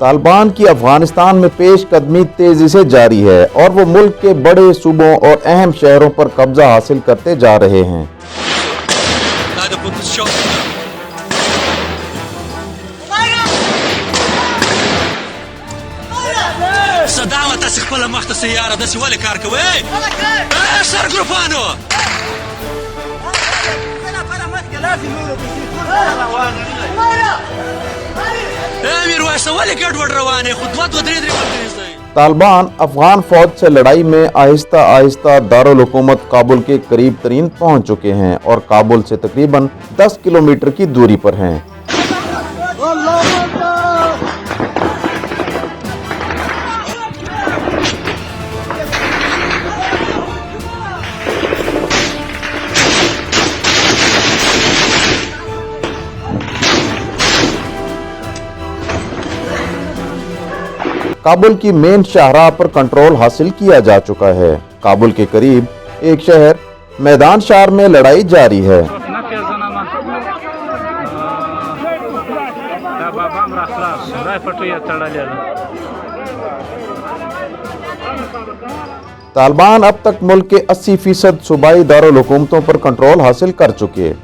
तालिबान की अफगानिस्तान में पेशकदमी तेजी से जारी है और वो मुल्क के बड़े सूबों और अहम शहरों पर कब्जा हासिल करते जा रहे हैं। तालिबान अफगान फौज से लड़ाई में आहिस्ता आहिस्ता दारुल हुकूमत काबुल के करीब तरीन पहुंच चुके हैं और काबुल से तकरीबन 10 किलोमीटर की दूरी पर हैं। काबुल की मेन शाहराह पर कंट्रोल हासिल किया जा चुका है। काबुल के करीब एक शहर मैदान शार में लड़ाई जारी है। तालिबान अब तक मुल्क के 80% सूबाई दारुल हुकूमतों पर कंट्रोल हासिल कर चुके हैं।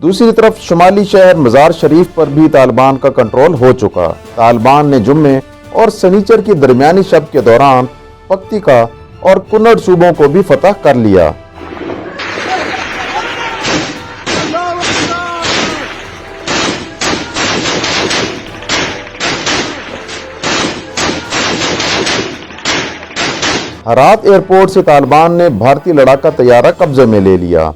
दूसरी तरफ शुमाली शहर मजार शरीफ पर भी तालिबान का कंट्रोल हो चुका। तालिबान ने जुम्मे और सनीचर की दरमियानी शब के दौरान पक्तिका और कुन्नड़ सूबों को भी फतह कर लिया। हरात एयरपोर्ट से तालिबान ने भारतीय लड़ाका तैयारा कब्जे में ले लिया।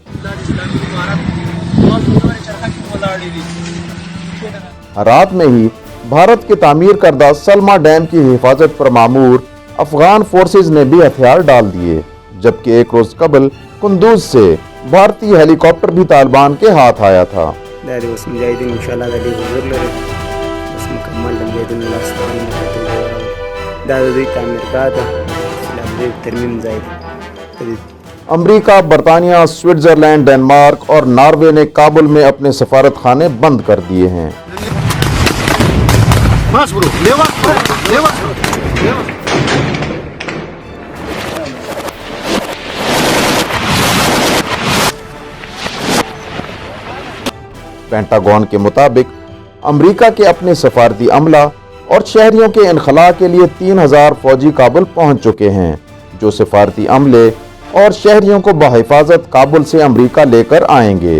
हरात में ही भारत के तामीर करदा सलमा डैम की हिफाजत पर मामूर अफगान फोर्सेज ने भी हथियार डाल दिए, जबकि एक रोज कबल कुंदूज से भारतीय हेलीकॉप्टर भी तालिबान के हाथ आया था। अमेरिका, बरतानिया, स्विट्जरलैंड, डेनमार्क और नॉर्वे ने काबुल में अपने सफारत खाने बंद कर दिए हैं। पेंटागन के मुताबिक अमेरिका के अपने सफारती अमला और शहरियों के इनखला के लिए 3000 फौजी काबुल पहुंच चुके हैं, जो सफारती अमले और शहरियों को बहिफाजत काबुल से अमेरिका लेकर आएंगे।